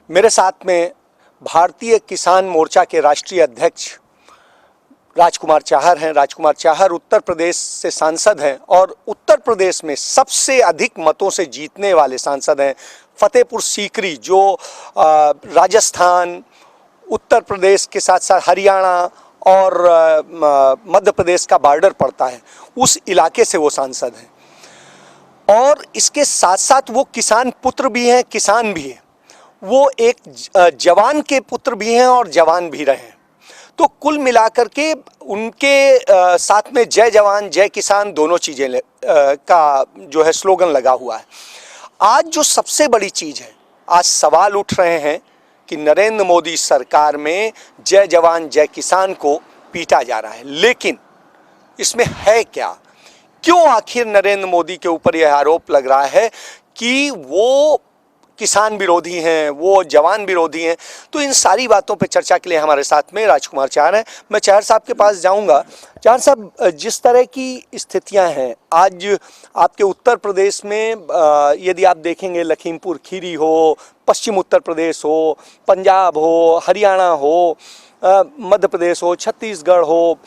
मेरे साथ में भारतीय किसान मोर्चा के राष्ट्रीय अध्यक्ष राजकुमार चाहर हैं। राजकुमार चाहर उत्तर प्रदेश से सांसद हैं और उत्तर प्रदेश में सबसे अधिक मतों से जीतने वाले सांसद हैं। फतेहपुर सीकरी जो राजस्थान, उत्तर प्रदेश के साथ साथ हरियाणा और मध्य प्रदेश का बॉर्डर पड़ता है, उस इलाके से वो सांसद हैं। और इसके साथ साथ वो किसान पुत्र भी हैं, किसान भी हैं। वो एक जवान के पुत्र भी हैं और जवान भी रहे हैं। तो कुल मिलाकर के उनके साथ में जय जवान जय किसान दोनों चीज़ें का जो है स्लोगन लगा हुआ है। आज जो सबसे बड़ी चीज़ है, आज सवाल उठ रहे हैं कि नरेंद्र मोदी सरकार में जय जवान जय किसान को पीटा जा रहा है, लेकिन इसमें है क्या? क्यों आखिर नरेंद्र मोदी के ऊपर यह आरोप लग रहा है कि वो किसान विरोधी हैं, वो जवान विरोधी हैं? तो इन सारी बातों पे चर्चा के लिए हमारे साथ में राजकुमार चाहर हैं। मैं चाहर साहब के पास जाऊंगा। चाहर साहब, जिस तरह की स्थितियां हैं आज आपके उत्तर प्रदेश में, यदि आप देखेंगे लखीमपुर खीरी हो, पश्चिम उत्तर प्रदेश हो, पंजाब हो, हरियाणा हो, मध्य प्रदेश हो, छत्तीसगढ़ हो,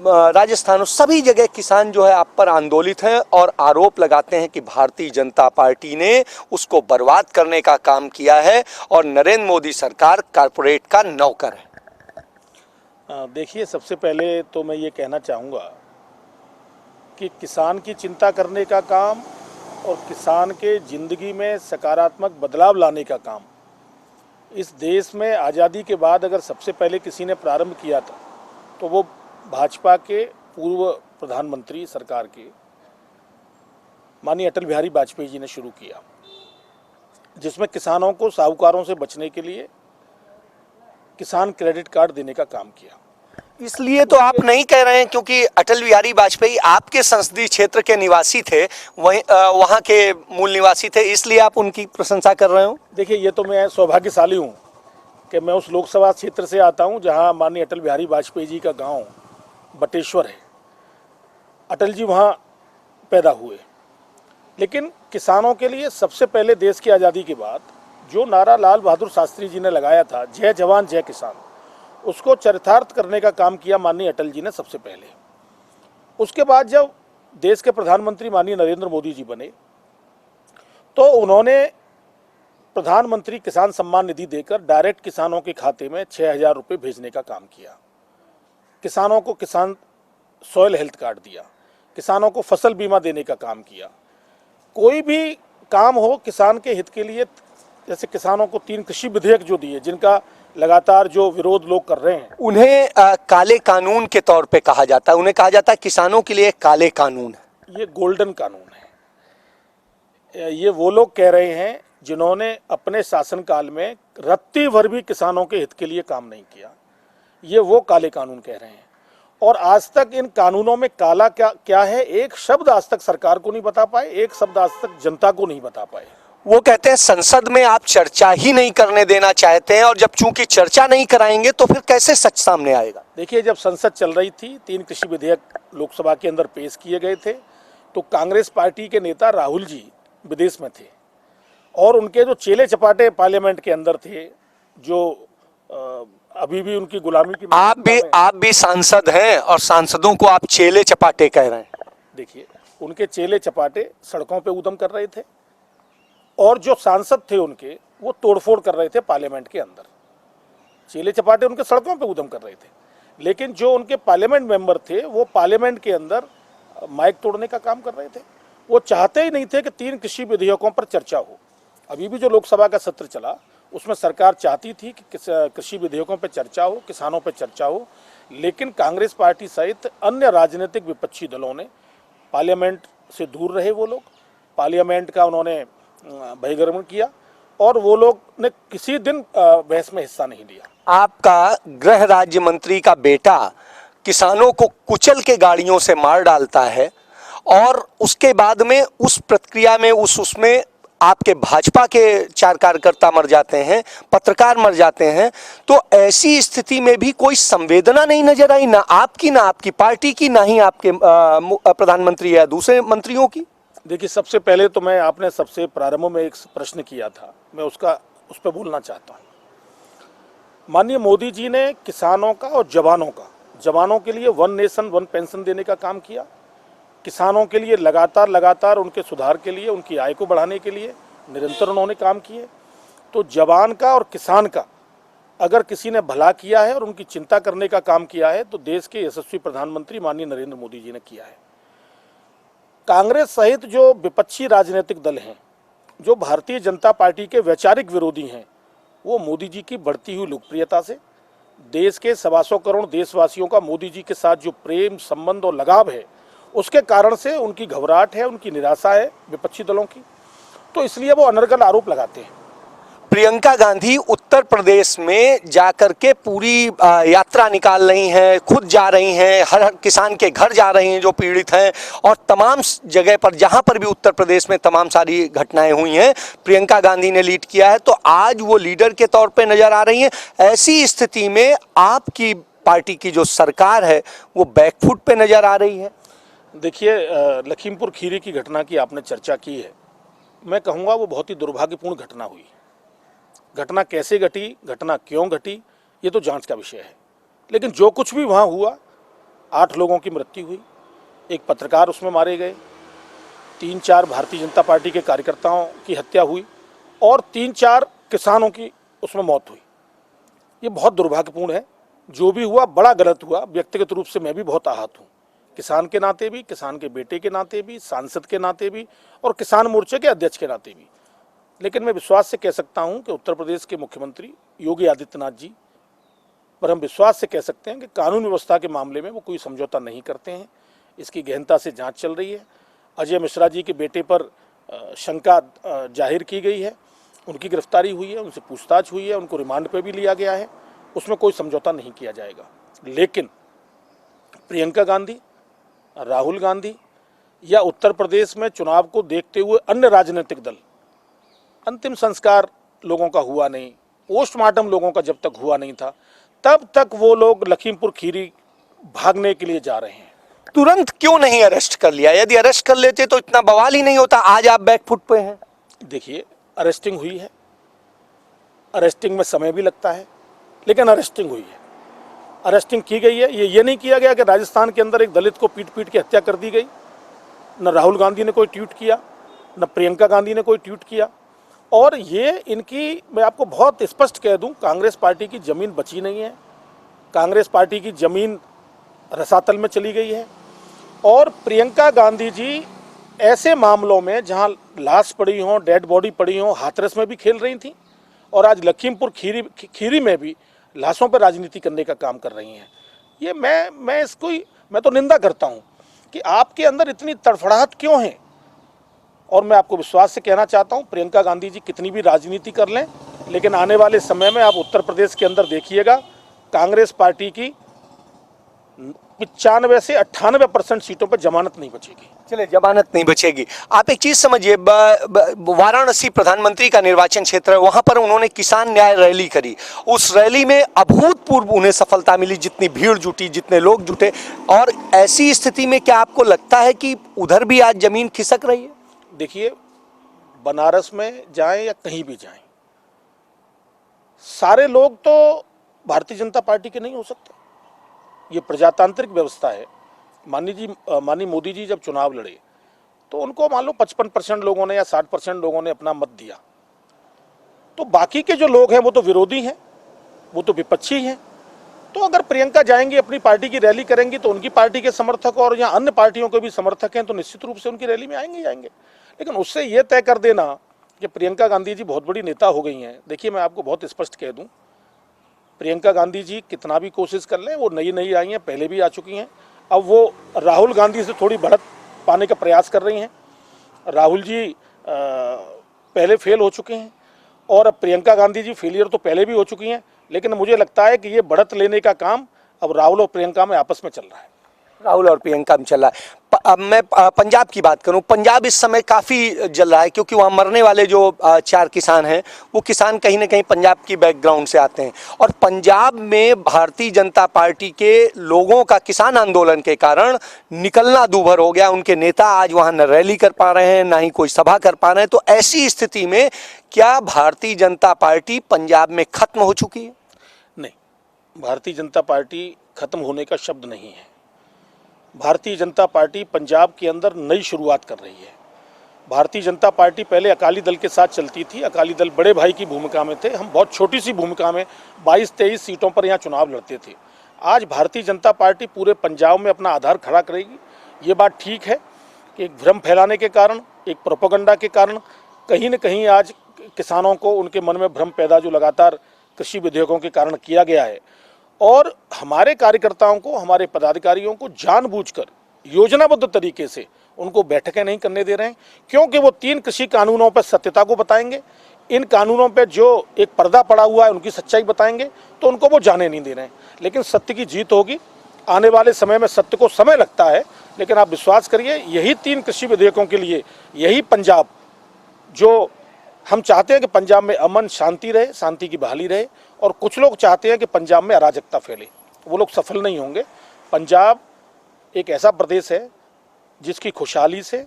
राजस्थान हो, सभी जगह किसान जो है आप पर आंदोलित हैं और आरोप लगाते हैं कि भारतीय जनता पार्टी ने उसको बर्बाद करने का काम किया है और नरेंद्र मोदी सरकार कारपोरेट का नौकर है। देखिए, सबसे पहले तो मैं ये कहना चाहूँगा कि किसान की चिंता करने का काम और किसान के ज़िंदगी में सकारात्मक बदलाव लाने का काम इस देश में आज़ादी के बाद अगर सबसे पहले किसी ने प्रारंभ किया था तो वो भाजपा के पूर्व प्रधानमंत्री सरकार के माननीय अटल बिहारी वाजपेयी जी ने शुरू किया, जिसमें किसानों को साहूकारों से बचने के लिए किसान क्रेडिट कार्ड देने का काम किया। इसलिए तो आप नहीं कह रहे हैं क्योंकि अटल बिहारी वाजपेयी आपके संसदीय क्षेत्र के निवासी थे, वहीं वहाँ के मूल निवासी थे, इसलिए आप उनकी प्रशंसा कर रहे हो? देखिए, ये तो मैं सौभाग्यशाली हूँ कि मैं उस लोकसभा क्षेत्र से आता हूँ जहाँ माननीय अटल बिहारी वाजपेयी जी का गांव बटेश्वर है। अटल जी वहाँ पैदा हुए। लेकिन किसानों के लिए सबसे पहले देश की आज़ादी के बाद जो नारा लाल बहादुर शास्त्री जी ने लगाया था, जय जवान जय किसान, उसको चरितार्थ करने का काम किया माननीय अटल जी ने सबसे पहले। उसके बाद जब देश के प्रधानमंत्री माननीय नरेंद्र मोदी जी बने तो उन्होंने प्रधानमंत्री किसान सम्मान निधि देकर डायरेक्ट किसानों के खाते में 6,000 रुपये भेजने का काम किया। किसानों को किसान सॉइल हेल्थ कार्ड दिया, किसानों को फसल बीमा देने का काम किया। कोई भी काम हो किसान के हित के लिए, जैसे किसानों को 3 कृषि विधेयक जो दिए, जिनका लगातार जो विरोध लोग कर रहे हैं, उन्हें काले कानून के तौर पे कहा जाता है। उन्हें कहा जाता है किसानों के लिए काले कानून है। ये गोल्डन कानून है। ये वो लोग कह रहे हैं जिन्होंने अपने शासनकाल में रत्ती भर भी किसानों के हित के लिए काम नहीं किया। ये वो काले कानून कह रहे हैं। और आज तक इन कानूनों में काला क्या है, एक शब्द आज तक सरकार को नहीं बता पाए, एक शब्द आज तक जनता को नहीं बता पाए। वो कहते हैं संसद में आप चर्चा ही नहीं करने देना चाहते हैं, और जब चूंकि चर्चा नहीं कराएंगे तो फिर कैसे सच सामने आएगा? देखिए, जब संसद चल रही थी, 3 कृषि विधेयक लोकसभा के अंदर पेश किए गए थे, तो कांग्रेस पार्टी के नेता राहुल जी विदेश में थे और उनके जो चेले चपाटे पार्लियामेंट के अंदर थे, जो अभी भी उनकी गुलामी की, आप भी सांसद हैं और सांसदों को आप चेले चपाटे कह रहे हैं। देखिए, उनके चेले चपाटे सड़कों पे उद्यम कर रहे थे और जो सांसद थे उनके, वो तोड़फोड़ कर रहे थे पार्लियामेंट के अंदर। चेले चपाटे उनके सड़कों पे उद्यम कर रहे थे, लेकिन जो उनके पार्लियामेंट मेंबर थे वो पार्लियामेंट के अंदर माइक तोड़ने का काम कर रहे थे। वो चाहते ही नहीं थे कि 3 कृषि विधेयकों पर चर्चा हो। अभी भी जो लोकसभा का सत्र चला उसमें सरकार चाहती थी कि कृषि विधेयकों पर चर्चा हो, किसानों पर चर्चा हो, लेकिन कांग्रेस पार्टी सहित अन्य राजनीतिक विपक्षी दलों ने पार्लियामेंट से दूर रहे। वो लोग पार्लियामेंट का उन्होंने बहिर्गमन किया और वो लोग ने किसी दिन बहस में हिस्सा नहीं लिया। आपका गृह राज्य मंत्री का बेटा किसानों को कुचल के गाड़ियों से मार डालता है और उसके बाद में उस प्रक्रिया में उसमें आपके भाजपा के 4 कार्यकर्ता मर जाते हैं, पत्रकार मर जाते हैं। तो ऐसी स्थिति में भी कोई संवेदना नहीं नजर आई, ना आपकी पार्टी की, ना ही आपके प्रधानमंत्री या दूसरे मंत्रियों की। देखिए, सबसे पहले तो आपने सबसे प्रारंभ में एक प्रश्न किया था, मैं उसका उस पर बोलना चाहता हूँ। माननीय मोदी जी ने किसानों का और जवानों के लिए वन नेशन वन पेंशन देने का काम किया। किसानों के लिए लगातार उनके सुधार के लिए, उनकी आय को बढ़ाने के लिए निरंतर उन्होंने काम किए। तो जवान का और किसान का अगर किसी ने भला किया है और उनकी चिंता करने का काम किया है तो देश के यशस्वी प्रधानमंत्री माननीय नरेंद्र मोदी जी ने किया है। कांग्रेस सहित जो विपक्षी राजनीतिक दल हैं, जो भारतीय जनता पार्टी के वैचारिक विरोधी हैं, वो मोदी जी की बढ़ती हुई लोकप्रियता से, देश के 125 करोड़ देशवासियों का मोदी जी के साथ जो प्रेम संबंध और लगाव है, उसके कारण से उनकी घबराहट है, उनकी निराशा है विपक्षी दलों की। तो इसलिए वो अनर्गल आरोप लगाते हैं। प्रियंका गांधी उत्तर प्रदेश में जाकर के पूरी यात्रा निकाल रही हैं, खुद जा रही हैं, हर किसान के घर जा रही हैं जो पीड़ित हैं, और तमाम जगह पर जहां पर भी उत्तर प्रदेश में तमाम सारी घटनाएं हुई हैं प्रियंका गांधी ने लीड किया है। तो आज वो लीडर के तौर पे नजर आ रही हैं। ऐसी स्थिति में आपकी पार्टी की जो सरकार है वो बैकफुट पे नजर आ रही है। देखिए, लखीमपुर खीरी की घटना की आपने चर्चा की है। मैं कहूँगा वो बहुत ही दुर्भाग्यपूर्ण घटना हुई। घटना कैसे घटी, घटना क्यों घटी, ये तो जांच का विषय है। लेकिन जो कुछ भी वहाँ हुआ, 8 लोगों की मृत्यु हुई, एक पत्रकार उसमें मारे गए, 3-4 भारतीय जनता पार्टी के कार्यकर्ताओं की हत्या हुई और 3-4 किसानों की उसमें मौत हुई। ये बहुत दुर्भाग्यपूर्ण है। जो भी हुआ बड़ा गलत हुआ। व्यक्तिगत रूप से मैं भी बहुत आहत हूँ, किसान के नाते भी, किसान के बेटे के नाते भी, सांसद के नाते भी और किसान मोर्चे के अध्यक्ष के नाते भी। लेकिन मैं विश्वास से कह सकता हूं कि उत्तर प्रदेश के मुख्यमंत्री योगी आदित्यनाथ जी पर हम विश्वास से कह सकते हैं कि कानून व्यवस्था के मामले में वो कोई समझौता नहीं करते हैं। इसकी गहनता से जांच चल रही है। अजय मिश्रा जी के बेटे पर शंका जाहिर की गई है, उनकी गिरफ्तारी हुई है, उनसे पूछताछ हुई है, उनको रिमांड पर भी लिया गया है। उसमें कोई समझौता नहीं किया जाएगा। लेकिन प्रियंका गांधी, राहुल गांधी या उत्तर प्रदेश में चुनाव को देखते हुए अन्य राजनीतिक दल, अंतिम संस्कार लोगों का हुआ नहीं, पोस्टमार्टम लोगों का जब तक हुआ नहीं था, तब तक वो लोग लखीमपुर खीरी भागने के लिए जा रहे हैं। तुरंत क्यों नहीं अरेस्ट कर लिया? यदि अरेस्ट कर लेते तो इतना बवाल ही नहीं होता। आज आप बैकफुट पे हैं। देखिए, अरेस्टिंग हुई है, अरेस्टिंग में समय भी लगता है, लेकिन अरेस्टिंग हुई है, अरेस्टिंग की गई है। ये नहीं किया गया कि राजस्थान के अंदर एक दलित को पीट पीट के हत्या कर दी गई। न राहुल गांधी ने कोई ट्वीट किया, न प्रियंका गांधी ने कोई ट्वीट किया। और ये इनकी, मैं आपको बहुत स्पष्ट कह दूं, कांग्रेस पार्टी की ज़मीन बची नहीं है। कांग्रेस पार्टी की ज़मीन रसातल में चली गई है। और प्रियंका गांधी जी ऐसे मामलों में जहां लाश पड़ी हो, डेड बॉडी पड़ी हो, हाथरस में भी खेल रही थी और आज लखीमपुर खीरी में भी लाशों पर राजनीति करने का काम कर रही हैं। ये मैं तो निंदा करता हूं कि आपके अंदर इतनी तड़फड़ाहट क्यों है। और मैं आपको विश्वास से कहना चाहता हूं, प्रियंका गांधी जी कितनी भी राजनीति कर लें, लेकिन आने वाले समय में आप उत्तर प्रदेश के अंदर देखिएगा, कांग्रेस पार्टी की 95 से 98% सीटों पर जमानत नहीं बचेगी। चले, जमानत नहीं बचेगी। आप एक चीज समझिए, वाराणसी प्रधानमंत्री का निर्वाचन क्षेत्र है, वहां पर उन्होंने किसान न्याय रैली करी। उस रैली में अभूतपूर्व उन्हें सफलता मिली, जितनी भीड़ जुटी, जितने लोग जुटे। और ऐसी स्थिति में क्या आपको लगता है कि उधर भी आज जमीन खिसक रही है? देखिए, बनारस में जाएं या कहीं भी जाएं, सारे लोग तो भारतीय जनता पार्टी के नहीं हो सकते। ये प्रजातांत्रिक व्यवस्था है। माननीय मोदी जी जब चुनाव लड़े तो उनको मान लो 55% लोगों ने या 60% लोगों ने अपना मत दिया। तो बाकी के जो लोग हैं वो तो विरोधी हैं, वो तो विपक्षी हैं। तो अगर प्रियंका जाएंगी, अपनी पार्टी की रैली करेंगी, तो उनकी पार्टी के समर्थक और या अन्य पार्टियों के भी समर्थक हैं तो निश्चित रूप से उनकी रैली में आएंगे ही आएंगे। लेकिन उससे ये तय कर देना कि प्रियंका गांधी जी बहुत बड़ी नेता हो गई हैं। देखिए, मैं आपको बहुत स्पष्ट कह दूं, प्रियंका गांधी जी कितना भी कोशिश कर लें, वो नई आई हैं, पहले भी आ चुकी हैं। अब वो राहुल गांधी से थोड़ी बढ़त पाने का प्रयास कर रही हैं। राहुल जी पहले फेल हो चुके हैं और अब प्रियंका गांधी जी फेलियर तो पहले भी हो चुकी हैं। लेकिन मुझे लगता है कि ये बढ़त लेने का काम अब राहुल और प्रियंका में आपस में चल रहा है। राहुल और प्रियंका में चल रहा है। अब मैं पंजाब की बात करूं, पंजाब इस समय काफ़ी जल रहा है क्योंकि वहाँ मरने वाले जो 4 किसान हैं वो किसान कहीं ना कहीं पंजाब की बैकग्राउंड से आते हैं। और पंजाब में भारतीय जनता पार्टी के लोगों का किसान आंदोलन के कारण निकलना दूभर हो गया। उनके नेता आज वहाँ न रैली कर पा रहे हैं, ना ही कोई सभा कर पा रहे हैं। तो ऐसी स्थिति में क्या भारतीय जनता पार्टी पंजाब में खत्म हो चुकी है? नहीं, भारतीय जनता पार्टी खत्म होने का शब्द नहीं है। भारतीय जनता पार्टी पंजाब के अंदर नई शुरुआत कर रही है। भारतीय जनता पार्टी पहले अकाली दल के साथ चलती थी, अकाली दल बड़े भाई की भूमिका में थे, हम बहुत छोटी सी भूमिका में 22-23 सीटों पर यहाँ चुनाव लड़ते थे। आज भारतीय जनता पार्टी पूरे पंजाब में अपना आधार खड़ा करेगी। ये बात ठीक है कि एक भ्रम फैलाने के कारण, एक प्रोपेगेंडा के कारण कहीं न कहीं आज किसानों को उनके मन में भ्रम पैदा जो लगातार कृषि विधेयकों के कारण किया गया है, और हमारे कार्यकर्ताओं को, हमारे पदाधिकारियों को जानबूझकर योजनाबद्ध तरीके से उनको बैठकें नहीं करने दे रहे हैं, क्योंकि वो 3 कृषि कानूनों पर सत्यता को बताएंगे। इन कानूनों पे जो एक पर्दा पड़ा हुआ है उनकी सच्चाई बताएंगे, तो उनको वो जाने नहीं दे रहे हैं। लेकिन सत्य की जीत होगी। आने वाले समय में सत्य को समय लगता है, लेकिन आप विश्वास करिए, यही 3 कृषि विधेयकों के लिए यही पंजाब, जो हम चाहते हैं कि पंजाब में अमन शांति रहे, शांति की बहाली रहे, और कुछ लोग चाहते हैं कि पंजाब में अराजकता फैले, वो लोग सफल नहीं होंगे। पंजाब एक ऐसा प्रदेश है जिसकी खुशहाली से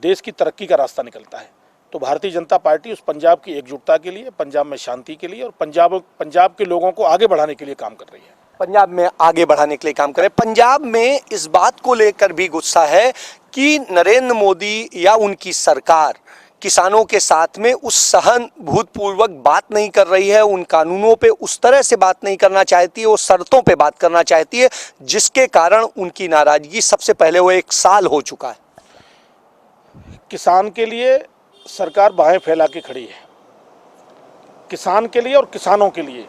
देश की तरक्की का रास्ता निकलता है। तो भारतीय जनता पार्टी उस पंजाब की एकजुटता के लिए, पंजाब में शांति के लिए और पंजाब के लोगों को आगे बढ़ाने के लिए काम कर रही है। पंजाब में आगे बढ़ाने के लिए काम करें। पंजाब में इस बात को लेकर भी गुस्सा है कि नरेंद्र मोदी या उनकी सरकार किसानों के साथ में उस सहानुभूतिपूर्वक बात नहीं कर रही है, उन कानूनों पे उस तरह से बात नहीं करना चाहती है, वो शर्तों पे बात करना चाहती है, जिसके कारण उनकी नाराजगी सबसे पहले वो 1 साल हो चुका है। किसान के लिए सरकार बाहें फैला के खड़ी है, किसान के लिए और किसानों के लिए।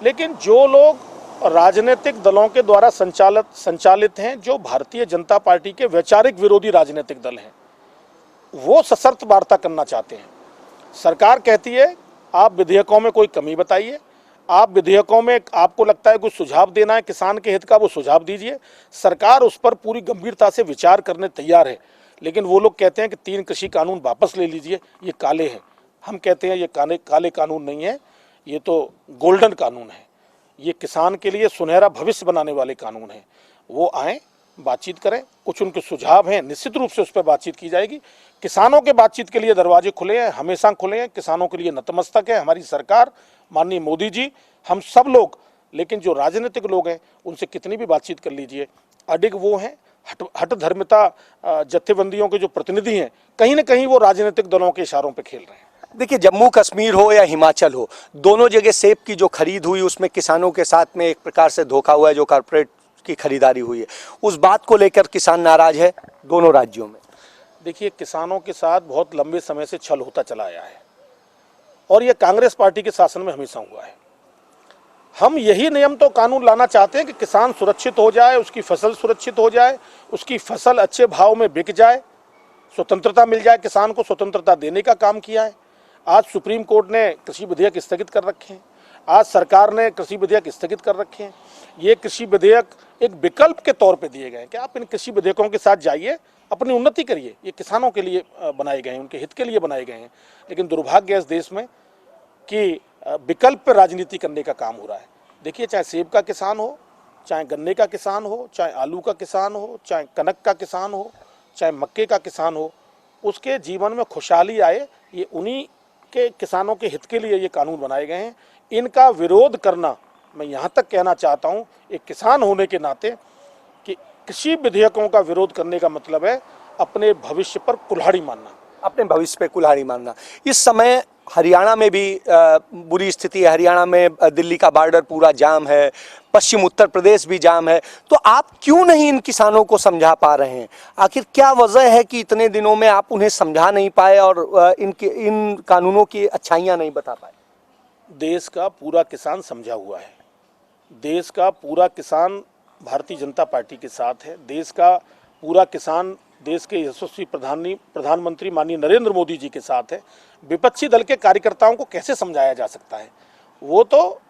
लेकिन जो लोग राजनीतिक दलों के द्वारा संचालित हैं, जो भारतीय जनता पार्टी के वैचारिक विरोधी राजनीतिक दल हैं, वो सशर्त वार्ता करना चाहते हैं। सरकार कहती है आप विधेयकों में कोई कमी बताइए, आप विधेयकों में आपको लगता है कुछ सुझाव देना है किसान के हित का, वो सुझाव दीजिए। सरकार उस पर पूरी गंभीरता से विचार करने तैयार है। लेकिन वो लोग कहते हैं कि 3 कृषि कानून वापस ले लीजिए, ये काले हैं। हम कहते हैं ये काले कानून नहीं है, ये तो गोल्डन कानून है, ये किसान के लिए सुनहरा भविष्य बनाने वाले कानून हैं। वो आएँ, बातचीत करें, कुछ उनके सुझाव हैं, निश्चित रूप से उस पर बातचीत की जाएगी। किसानों के बातचीत के लिए दरवाजे खुले हैं, हमेशा खुले हैं, किसानों के लिए नतमस्तक है हमारी सरकार, माननीय मोदी जी, हम सब लोग। लेकिन जो राजनीतिक लोग हैं उनसे कितनी भी बातचीत कर लीजिए, अडिग वो हैं, हट धर्मिता जत्थेबंदियों के जो प्रतिनिधि हैं, कहीं ना कहीं वो राजनीतिक दलों के इशारों पर खेल रहे हैं। देखिए, जम्मू कश्मीर हो या हिमाचल हो, दोनों जगह सेब की जो खरीद हुई उसमें किसानों के साथ में एक प्रकार से धोखा हुआ है, जो कारपोरेट की खरीदारी हुई है, उस बात को लेकर किसान नाराज है दोनों राज्यों में। देखिए, किसानों के साथ बहुत लंबे समय से छल होता चला आया है, और यह कांग्रेस पार्टी के शासन में हमेशा हुआ है। हम यही नियम तो कानून लाना चाहते हैं कि किसान सुरक्षित हो जाए, उसकी फसल सुरक्षित हो जाए, उसकी फसल अच्छे भाव में बिक जाए, स्वतंत्रता मिल जाए, किसान को स्वतंत्रता देने का काम किया है। आज सुप्रीम कोर्ट ने कृषि विधेयक स्थगित कर रखे हैं, आज सरकार ने कृषि विधेयक स्थगित कर रखे हैं। ये कृषि विधेयक एक विकल्प के तौर पे दिए गए हैं कि आप इन कृषि विधेयकों के साथ जाइए, अपनी उन्नति करिए। ये किसानों के लिए बनाए गए हैं, उनके हित के लिए बनाए गए हैं। लेकिन दुर्भाग्य है इस देश में कि विकल्प पर राजनीति करने का काम हो रहा है। देखिए, चाहे सेब का किसान हो, चाहे गन्ने का किसान हो, चाहे आलू का किसान हो, चाहे कनक का किसान हो, चाहे मक्के का किसान हो, उसके जीवन में खुशहाली आए, ये उन्हीं के किसानों के हित के लिए ये कानून बनाए गए हैं। इनका विरोध करना, मैं यहाँ तक कहना चाहता हूँ एक किसान होने के नाते, कि कृषि विधेयकों का विरोध करने का मतलब है अपने भविष्य पर कुल्हाड़ी मारना, अपने भविष्य पे कुल्हाड़ी मारना। इस समय हरियाणा में भी बुरी स्थिति है। हरियाणा में दिल्ली का बॉर्डर पूरा जाम है, पश्चिम उत्तर प्रदेश भी जाम है। तो आप क्यों नहीं इन किसानों को समझा पा रहे हैं? आखिर क्या वजह है कि इतने दिनों में आप उन्हें समझा नहीं पाए और इन कानूनों की अच्छाइयाँ नहीं बता पाए? देश का पूरा किसान समझा हुआ है, देश का पूरा किसान भारतीय जनता पार्टी के साथ है, देश का पूरा किसान देश के यशस्वी प्रधानमंत्री माननीय नरेंद्र मोदी जी के साथ है। विपक्षी दल के कार्यकर्ताओं को कैसे समझाया जा सकता है? वो तो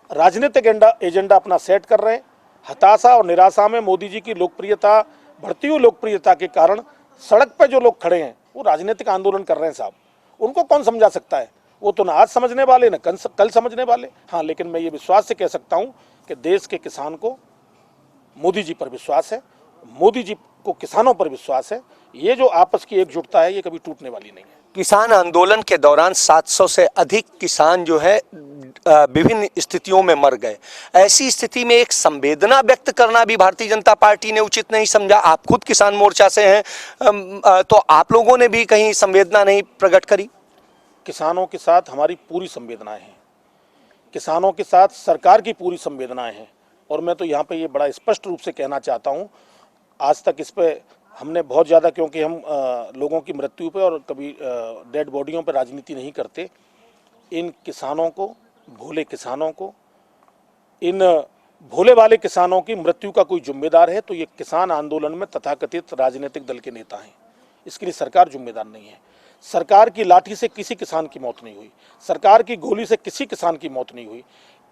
राजनीतिक एजेंडा अपना सेट कर रहे हैं, हताशा और निराशा में मोदी जी की लोकप्रियता, बढ़ती हुई लोकप्रियता के कारण सड़क पर जो लोग खड़े हैं वो राजनीतिक आंदोलन कर रहे हैं साहब। उनको कौन समझा सकता है? वो तो ना आज समझने वाले ना कल समझने वाले। हाँ, लेकिन मैं ये विश्वास से कह सकता हूँ कि देश के किसान को मोदी जी पर विश्वास है, मोदी जी को किसानों पर विश्वास है। ये जो आपस की एकजुटता है ये कभी टूटने वाली नहीं है। किसान आंदोलन के दौरान 700 से अधिक किसान जो है विभिन्न स्थितियों में मर गए। ऐसी स्थिति में एक संवेदना व्यक्त करना भी भारतीय जनता पार्टी ने उचित नहीं समझा। आप खुद किसान मोर्चा से हैं, तो आप लोगों ने भी कहीं संवेदना नहीं प्रकट करी? किसानों के साथ हमारी पूरी संवेदनाएं हैं, किसानों के साथ सरकार की पूरी संवेदनाएं हैं। और मैं तो यहाँ पे ये बड़ा स्पष्ट रूप से कहना चाहता हूँ, आज तक इस पे हमने बहुत ज़्यादा, क्योंकि हम लोगों की मृत्यु पे और कभी डेड बॉडियों पे राजनीति नहीं करते। इन किसानों को, भोले किसानों को, इन भोले वाले किसानों की मृत्यु का कोई जिम्मेदार है तो ये किसान आंदोलन में तथाकथित राजनीतिक दल के नेता हैं। इसके लिए सरकार जिम्मेदार नहीं है। सरकार की लाठी से किसी किसान की मौत नहीं हुई, सरकार की गोली से किसी किसान की मौत नहीं हुई।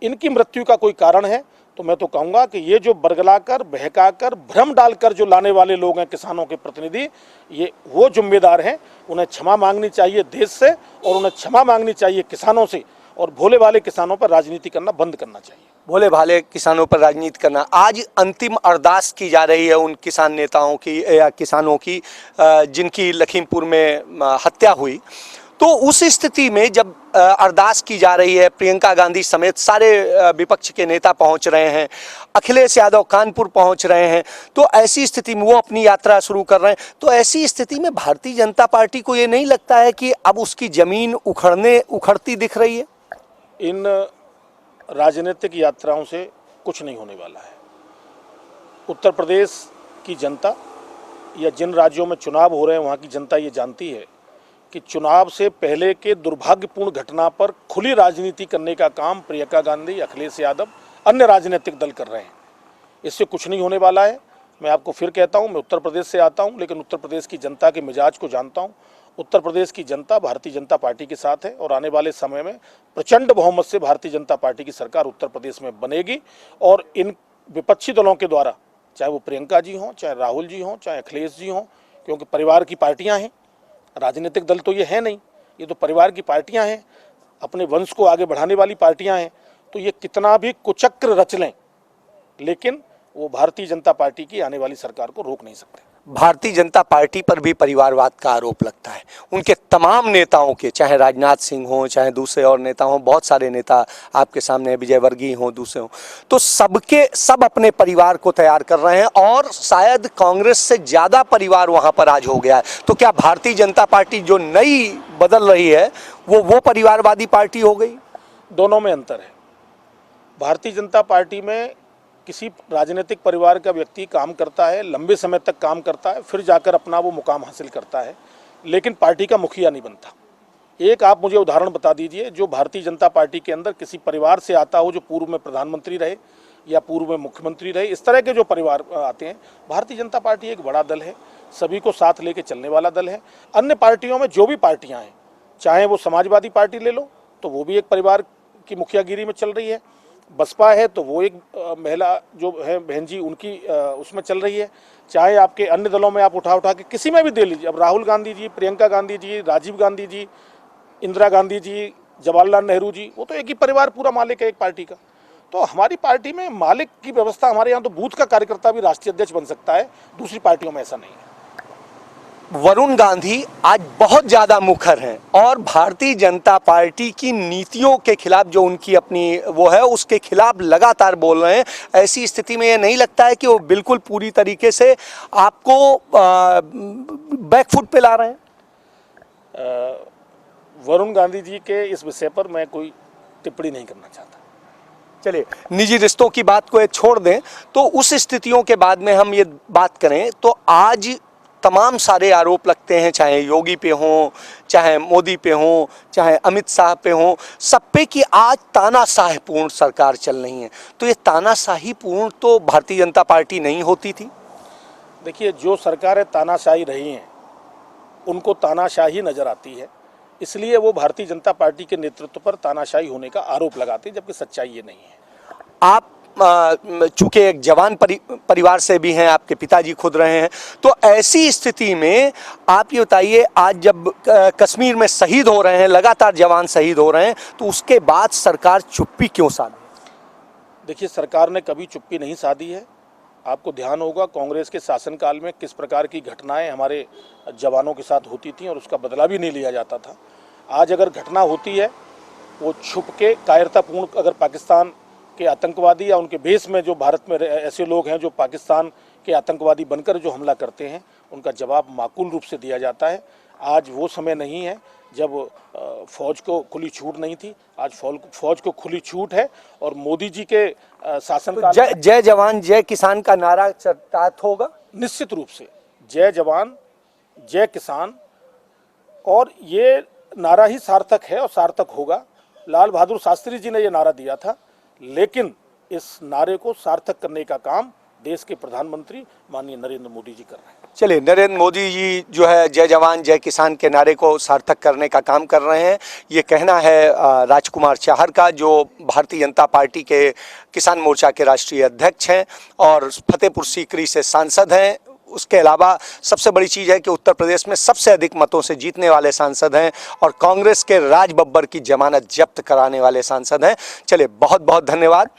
इनकी मृत्यु का कोई कारण है तो मैं तो कहूँगा कि ये जो बरगलाकर, बहकाकर, भ्रम डालकर जो लाने वाले लोग हैं किसानों के प्रतिनिधि, ये वो जिम्मेदार हैं। उन्हें क्षमा मांगनी चाहिए देश से और उन्हें क्षमा मांगनी चाहिए किसानों से, और भोले वाले किसानों पर राजनीति करना बंद करना चाहिए। भोले भाले किसानों पर राजनीति करना। आज अंतिम अरदास की जा रही है उन किसान नेताओं की या किसानों की जिनकी लखीमपुर में हत्या हुई। तो उस स्थिति में जब अरदास की जा रही है, प्रियंका गांधी समेत सारे विपक्ष के नेता पहुंच रहे हैं, अखिलेश यादव कानपुर पहुंच रहे हैं, तो ऐसी स्थिति में वो अपनी यात्रा शुरू कर रहे हैं। तो ऐसी स्थिति में भारतीय जनता पार्टी को ये नहीं लगता है कि अब उसकी जमीन उखड़ती दिख रही है? इन राजनीतिक यात्राओं से कुछ नहीं होने वाला है। उत्तर प्रदेश की जनता या जिन राज्यों में चुनाव हो रहे हैं वहाँ की जनता ये जानती है कि चुनाव से पहले के दुर्भाग्यपूर्ण घटना पर खुली राजनीति करने का काम प्रियंका गांधी, अखिलेश यादव, अन्य राजनीतिक दल कर रहे हैं। इससे कुछ नहीं होने वाला है। मैं आपको फिर कहता हूँ, मैं उत्तर प्रदेश से आता हूँ, लेकिन उत्तर प्रदेश की जनता के मिजाज को जानता हूँ। उत्तर प्रदेश की जनता भारतीय जनता पार्टी के साथ है और आने वाले समय में प्रचंड बहुमत से भारतीय जनता पार्टी की सरकार उत्तर प्रदेश में बनेगी। और इन विपक्षी दलों के द्वारा, चाहे वो प्रियंका जी हों, चाहे राहुल जी हों, चाहे अखिलेश जी हों, क्योंकि परिवार की पार्टियां हैं, राजनीतिक दल तो ये है नहीं, ये तो परिवार की पार्टियां हैं, अपने वंश को आगे बढ़ाने वाली पार्टियां हैं। तो ये कितना भी कुचक्र रच लें, लेकिन वो भारतीय जनता पार्टी की आने वाली सरकार को रोक नहीं सकते। भारतीय जनता पार्टी पर भी परिवारवाद का आरोप लगता है। उनके तमाम नेताओं के, चाहे राजनाथ सिंह हों, चाहे दूसरे और नेता हों, बहुत सारे नेता आपके सामने, विजय वर्गीय हों, दूसरे हों, तो सब अपने परिवार को तैयार कर रहे हैं और शायद कांग्रेस से ज़्यादा परिवार वहाँ पर आज हो गया है। तो क्या भारतीय जनता पार्टी जो नई बदल रही है वो परिवारवादी पार्टी हो गई? दोनों में अंतर है। भारतीय जनता पार्टी में किसी राजनीतिक परिवार का व्यक्ति काम करता है, लंबे समय तक काम करता है, फिर जाकर अपना वो मुकाम हासिल करता है, लेकिन पार्टी का मुखिया नहीं बनता। एक आप मुझे उदाहरण बता दीजिए जो भारतीय जनता पार्टी के अंदर किसी परिवार से आता हो, जो पूर्व में प्रधानमंत्री रहे या पूर्व में मुख्यमंत्री रहे, इस तरह के जो परिवार आते हैं। भारतीय जनता पार्टी एक बड़ा दल है, सभी को साथ लेके चलने वाला दल है। अन्य पार्टियों में जो भी पार्टियाँ हैं, चाहे वो समाजवादी पार्टी ले लो तो वो भी एक परिवार की मुखियागिरी में चल रही है, बसपा है तो वो एक महिला जो है बहन जी उनकी उसमें चल रही है, चाहे आपके अन्य दलों में आप उठा के किसी में भी दे लीजिए। अब राहुल गांधी जी, प्रियंका गांधी जी, राजीव गांधी जी, इंदिरा गांधी जी, जवाहरलाल नेहरू जी, वो तो एक ही परिवार पूरा मालिक है एक पार्टी का। तो हमारी पार्टी में मालिक की व्यवस्था, हमारे यहाँ तो बूथ का कार्यकर्ता भी राष्ट्रीय अध्यक्ष बन सकता है, दूसरी पार्टियों में ऐसा नहीं है। वरुण गांधी आज बहुत ज़्यादा मुखर हैं और भारतीय जनता पार्टी की नीतियों के खिलाफ, जो उनकी अपनी वो है, उसके खिलाफ लगातार बोल रहे हैं। ऐसी स्थिति में ये नहीं लगता है कि वो बिल्कुल पूरी तरीके से आपको बैकफुट पे ला रहे हैं? वरुण गांधी जी के इस विषय पर मैं कोई टिप्पणी नहीं करना चाहता। चलिए, निजी रिश्तों की बात को छोड़ दें तो उस स्थितियों के बाद में हम ये बात करें तो आज तमाम सारे आरोप लगते हैं, चाहे योगी पे हों, चाहे मोदी पे हों, चाहे अमित शाह पे हों, सब पे कि आज तानाशाहीपूर्ण सरकार चल रही है। तो ये तानाशाहीपूर्ण तो भारतीय जनता पार्टी नहीं होती थी। देखिए, जो सरकारें तानाशाही रही हैं उनको तानाशाही नजर आती है, इसलिए वो भारतीय जनता पार्टी के नेतृत्व पर तानाशाही होने का आरोप लगाते हैं, जबकि सच्चाई ये नहीं है। आप चूंकि एक जवान परिवार से भी हैं, आपके पिताजी खुद रहे हैं, तो ऐसी स्थिति में आप ये बताइए, आज जब कश्मीर में शहीद हो रहे हैं, लगातार जवान शहीद हो रहे हैं, तो उसके बाद सरकार चुप्पी क्यों साधी? देखिए, सरकार ने कभी चुप्पी नहीं साधी है। आपको ध्यान होगा कांग्रेस के शासनकाल में किस प्रकार की घटनाएं हमारे जवानों के साथ होती थी और उसका बदला भी नहीं लिया जाता था। आज अगर घटना होती है, वो छुप के कायरतापूर्ण, अगर पाकिस्तान के आतंकवादी या उनके बेस में जो भारत में ऐसे लोग हैं जो पाकिस्तान के आतंकवादी बनकर जो हमला करते हैं, उनका जवाब माकूल रूप से दिया जाता है। आज वो समय नहीं है जब फौज को खुली छूट नहीं थी। आज फौज को खुली छूट है और मोदी जी के शासनकाल तो जय जवान जय किसान का नारा चर्चात होगा। निश्चित रूप से जय जवान जय किसान, और ये नारा ही सार्थक है और सार्थक होगा। लाल बहादुर शास्त्री जी ने ये नारा दिया था, लेकिन इस नारे को सार्थक करने का काम देश के प्रधानमंत्री माननीय नरेंद्र मोदी जी कर रहे हैं। चलिए, नरेंद्र मोदी जी जो है जय जवान जय किसान के नारे को सार्थक करने का काम कर रहे हैं, ये कहना है राजकुमार चाहर का, जो भारतीय जनता पार्टी के किसान मोर्चा के राष्ट्रीय अध्यक्ष हैं और फतेहपुर सीकरी से सांसद हैं। उसके अलावा सबसे बड़ी चीज़ है कि उत्तर प्रदेश में सबसे अधिक मतों से जीतने वाले सांसद हैं और कांग्रेस के राज बब्बर की जमानत जब्त कराने वाले सांसद हैं। चलिए, बहुत बहुत धन्यवाद।